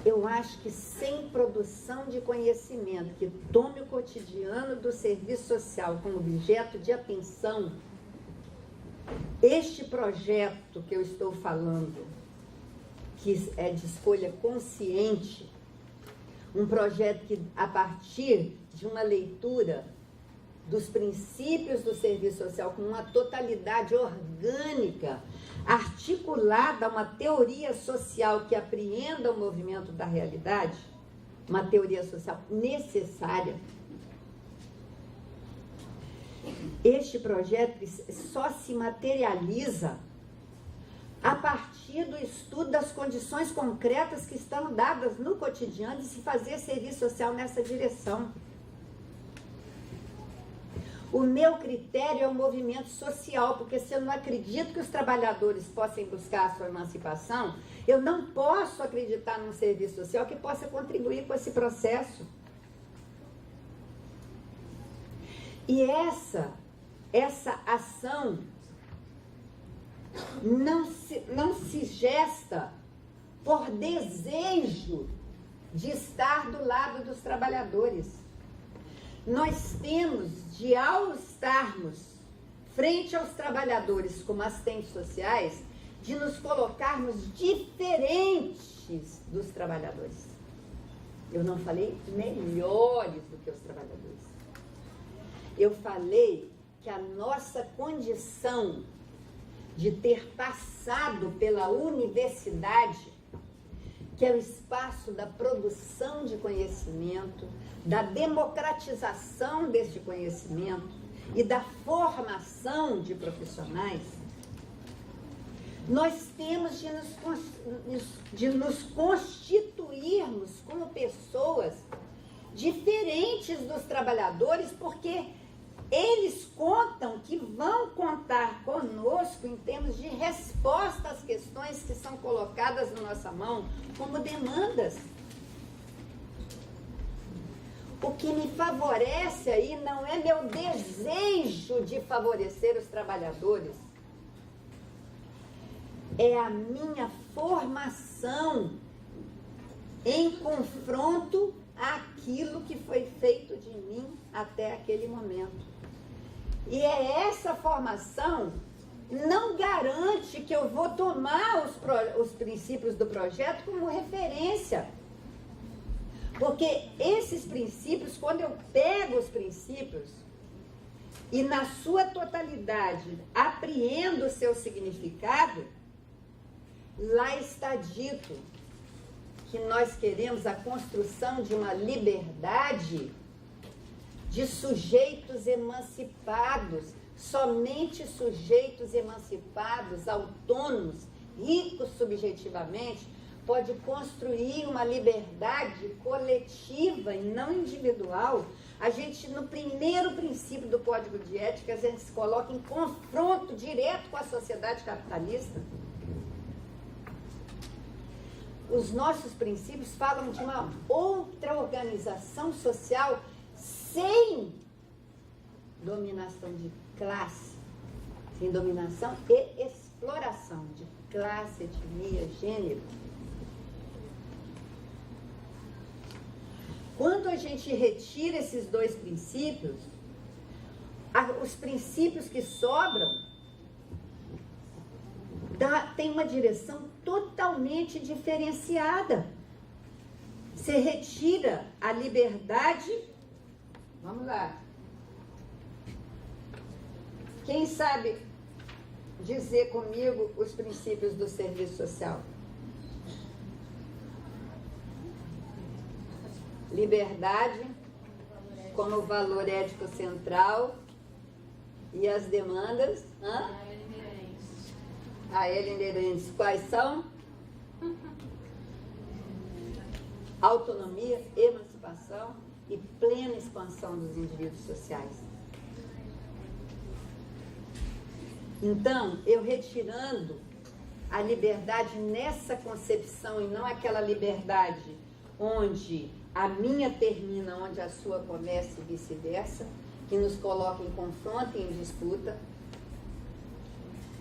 Eu acho que sem produção de conhecimento que tome o cotidiano do serviço social como objeto de atenção, este projeto que eu estou falando, que é de escolha consciente, um projeto que, a partir de uma leitura dos princípios do serviço social com uma totalidade orgânica, articulada a uma teoria social que apreenda o movimento da realidade, uma teoria social necessária. Este projeto só se materializa a partir do estudo das condições concretas que estão dadas no cotidiano de se fazer serviço social nessa direção. O meu critério é o movimento social, porque se eu não acredito que os trabalhadores possam buscar a sua emancipação, eu não posso acreditar num serviço social que possa contribuir com esse processo. E essa ação não se gesta por desejo de estar do lado dos trabalhadores. Nós temos de, ao estarmos frente aos trabalhadores como assistentes sociais, de nos colocarmos diferentes dos trabalhadores. Eu não falei melhores do que os trabalhadores. Eu falei que a nossa condição de ter passado pela universidade, que é o espaço da produção de conhecimento, da democratização deste conhecimento e da formação de profissionais, nós temos de nos constituirmos como pessoas diferentes dos trabalhadores, porque eles contam que vão contar conosco em termos de resposta às questões que são colocadas na nossa mão como demandas. O que me favorece aí não é meu desejo de favorecer os trabalhadores, é a minha formação em confronto àquilo que foi feito de mim até aquele momento. E é essa formação não garante que eu vou tomar os princípios do projeto como referência. Porque esses princípios, quando eu pego os princípios e na sua totalidade apreendo o seu significado, lá está dito que nós queremos a construção de uma liberdade de sujeitos emancipados, somente sujeitos emancipados, autônomos, ricos subjetivamente, pode construir uma liberdade coletiva e não individual. A gente, no primeiro princípio do Código de Ética, a gente se coloca em confronto direto com a sociedade capitalista. Os nossos princípios falam de uma outra organização social sem dominação de classe, sem dominação e exploração de classe, etnia, gênero. Quando a gente retira esses dois princípios, os princípios que sobram tem uma direção totalmente diferenciada. Você retira a liberdade. Vamos lá. Quem sabe dizer comigo os princípios do serviço social? Liberdade como valor ético central e as demandas a ele inerentes. Quais são? Autonomia, emancipação e plena expansão dos indivíduos sociais. Então, eu retirando a liberdade nessa concepção e não aquela liberdade onde a minha termina, onde a sua começa e vice-versa, que nos coloca em confronto e em disputa.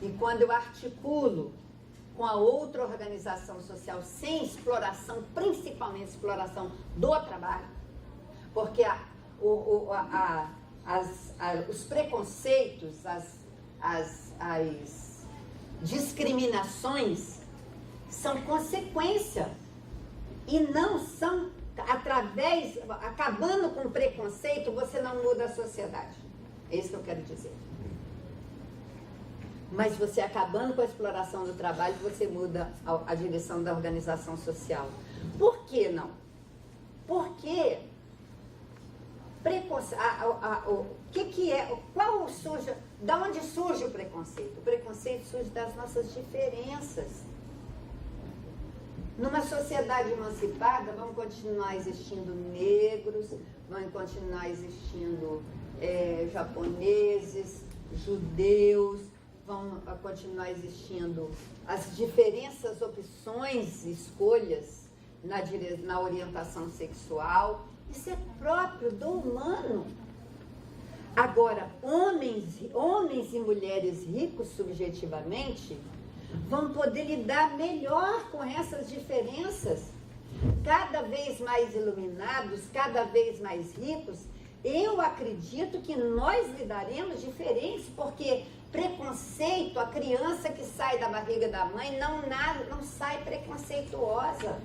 E quando eu articulo com a outra organização social sem exploração, principalmente exploração do trabalho, porque os preconceitos, as discriminações são consequência e não são acabando com o preconceito, você não muda a sociedade. É isso que eu quero dizer. Mas você acabando com a exploração do trabalho, você muda a direção da organização social. Por que não? Porque da onde surge o preconceito? O preconceito surge das nossas diferenças. Numa sociedade emancipada, vão continuar existindo negros, vão continuar existindo japoneses, judeus, vão continuar existindo as diferentes opções, escolhas na orientação sexual. Isso é próprio do humano. Agora, homens e mulheres ricos subjetivamente vão poder lidar melhor com essas diferenças, cada vez mais iluminados, cada vez mais ricos. Eu acredito que nós lidaremos diferentes, porque preconceito, a criança que sai da barriga da mãe não sai preconceituosa.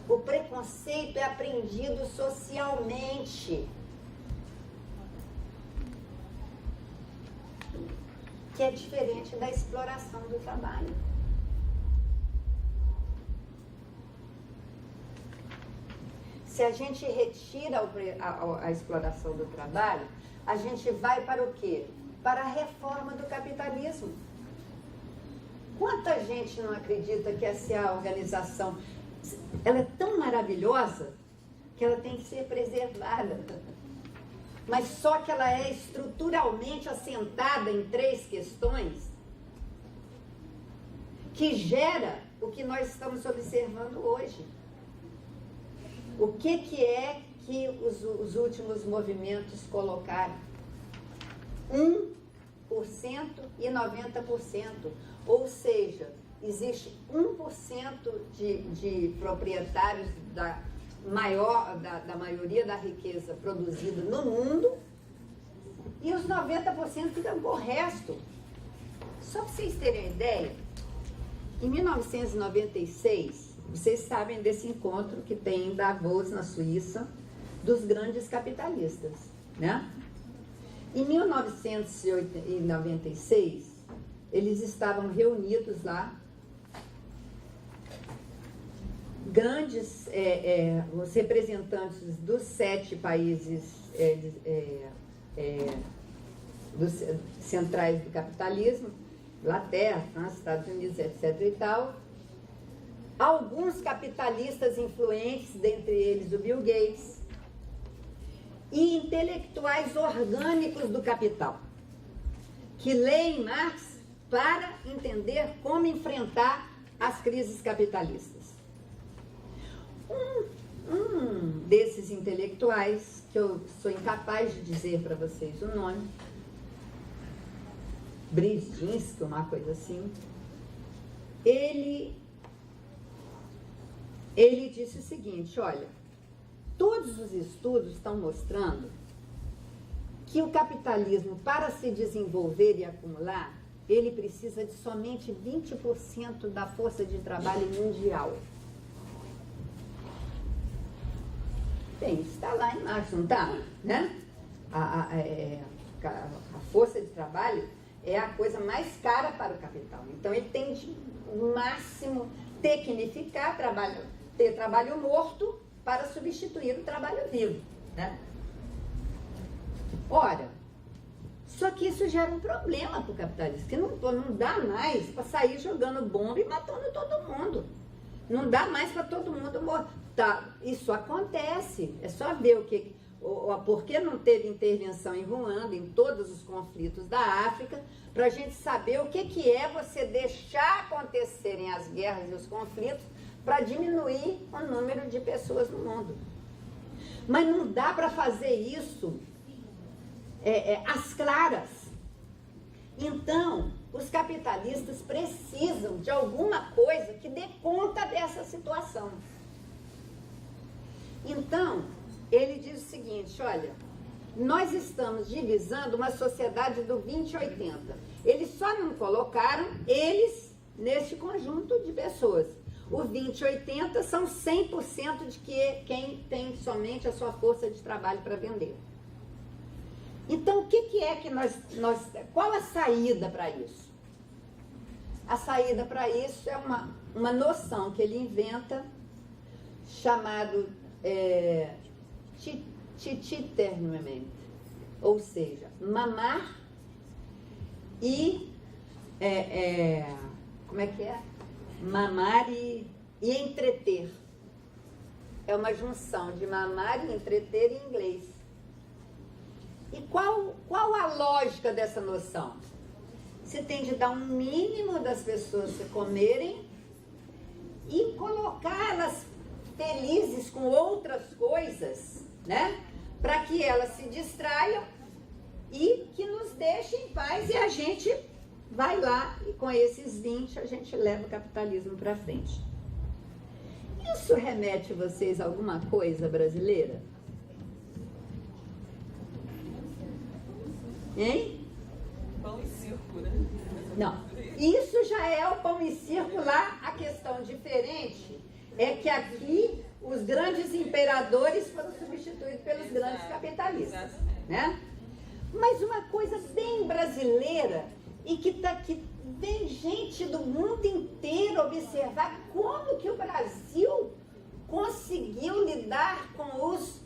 O preconceito é aprendido socialmente. Que é diferente da exploração do trabalho. Se a gente retira a exploração do trabalho, a gente vai para o quê? Para a reforma do capitalismo. Quanta gente não acredita que essa organização, ela é tão maravilhosa que ela tem que ser preservada. Mas só que ela é estruturalmente assentada em 3 questões que gera o que nós estamos observando hoje. O que é que os últimos movimentos colocaram? 1% e 90%. Ou seja, existe 1% de proprietários da maioria da riqueza produzida no mundo e os 90% ficam com o resto. Só para vocês terem uma ideia, em 1996, vocês sabem desse encontro que tem em Davos, na Suíça, dos grandes capitalistas, né? Em 1996, eles estavam reunidos lá, grandes os representantes dos 7 países centrais do capitalismo, Inglaterra, França, Estados Unidos, etc. e tal. Alguns capitalistas influentes, dentre eles o Bill Gates, e intelectuais orgânicos do capital, que leem Marx para entender como enfrentar as crises capitalistas. Um desses intelectuais, que eu sou incapaz de dizer para vocês o nome, Brzezinski, uma coisa assim, ele disse o seguinte: olha, todos os estudos estão mostrando que o capitalismo, para se desenvolver e acumular, ele precisa de somente 20% da força de trabalho mundial. Bem, está lá em Marx, não está? Né? A força de trabalho é a coisa mais cara para o capital. Então, ele tem de, no máximo, tecnificar ter trabalho morto para substituir o trabalho vivo, né? Ora, só que isso gera um problema para o capitalista, que não dá mais para sair jogando bomba e matando todo mundo. Não dá mais para todo mundo morrer. Tá, isso acontece, é só ver por que não teve intervenção em Ruanda, em todos os conflitos da África, para a gente saber o que é você deixar acontecerem as guerras e os conflitos para diminuir o número de pessoas no mundo. Mas não dá para fazer isso às claras. Então, os capitalistas precisam de alguma coisa que dê conta dessa situação. Então, ele diz o seguinte, olha, nós estamos divisando uma sociedade do 20-80. Eles só não colocaram eles neste conjunto de pessoas. O 20-80 são 100% de quem tem somente a sua força de trabalho para vender. Então, o que é que qual a saída para isso? A saída para isso é uma noção que ele inventa, chamado titernament, ou seja, mamar e, como é que é? Mamar e entreter. É uma junção de mamar e entreter em inglês. E qual a lógica dessa noção? Você tem de dar um mínimo das pessoas se comerem e colocá-las felizes com outras coisas, né? Para que elas se distraiam e que nos deixem em paz e a gente vai lá e com esses 20 a gente leva o capitalismo para frente. Isso remete vocês a alguma coisa brasileira? Hein? Pão e circo, né? Não. Isso já é o pão e circo lá. A questão diferente é que aqui os grandes imperadores foram substituídos pelos grandes capitalistas, né? Mas uma coisa bem brasileira e que vem gente do mundo inteiro observar como que o Brasil conseguiu lidar com os